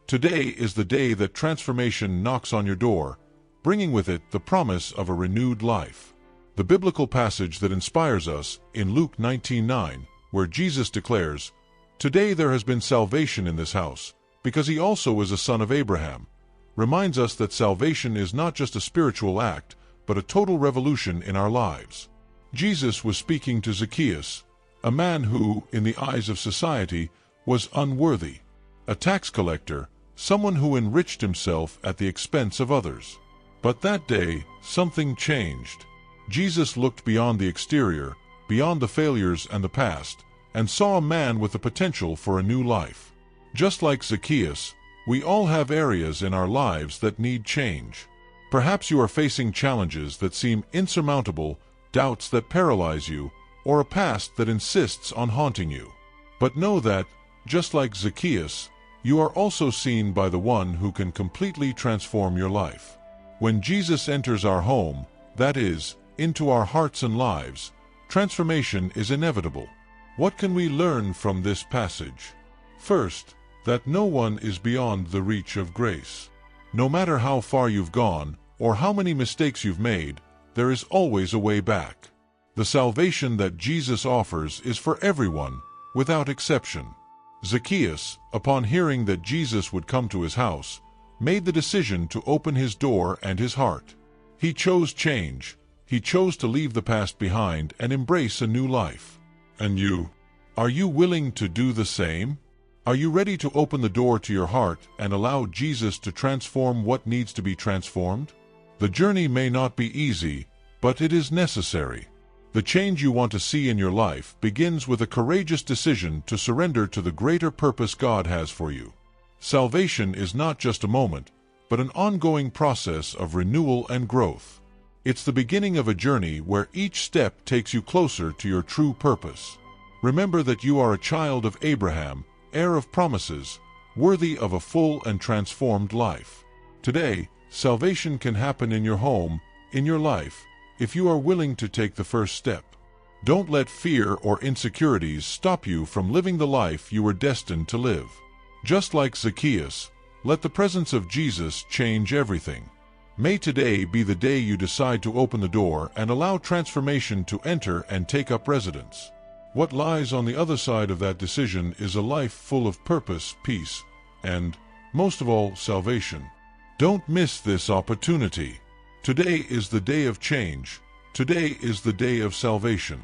Today is the day that transformation knocks on your door, bringing with it the promise of a renewed life. The biblical passage that inspires us in Luke 19:9, where Jesus declares, "Today there has been salvation in this house, because he also is a son of Abraham," reminds us that salvation is not just a spiritual act, but a total revolution in our lives. Jesus was speaking to Zacchaeus, a man who, in the eyes of society, was unworthy, a tax collector, someone who enriched himself at the expense of others. But that day, something changed. Jesus looked beyond the exterior, beyond the failures and the past, and saw a man with the potential for a new life. Just like Zacchaeus, we all have areas in our lives that need change. Perhaps you are facing challenges that seem insurmountable, doubts that paralyze you, or a past that insists on haunting you. But know that, just like Zacchaeus, you are also seen by the one who can completely transform your life. When Jesus enters our home, that is, into our hearts and lives, transformation is inevitable. What can we learn from this passage? First, that no one is beyond the reach of grace. No matter how far you've gone, or how many mistakes you've made, there is always a way back. The salvation that Jesus offers is for everyone, without exception. Zacchaeus, upon hearing that Jesus would come to his house, made the decision to open his door and his heart. He chose change. He chose to leave the past behind and embrace a new life. And you? Are you willing to do the same? Are you ready to open the door to your heart and allow Jesus to transform what needs to be transformed? The journey may not be easy, but it is necessary. The change you want to see in your life begins with a courageous decision to surrender to the greater purpose God has for you. Salvation is not just a moment, but an ongoing process of renewal and growth. It's the beginning of a journey where each step takes you closer to your true purpose. Remember that you are a child of Abraham, heir of promises, worthy of a full and transformed life. Today, salvation can happen in your home, in your life, if you are willing to take the first step. Don't let fear or insecurities stop you from living the life you were destined to live. Just like Zacchaeus, let the presence of Jesus change everything. May today be the day you decide to open the door and allow transformation to enter and take up residence. What lies on the other side of that decision is a life full of purpose, peace, and, most of all, salvation. Don't miss this opportunity. Today is the day of change. Today is the day of salvation.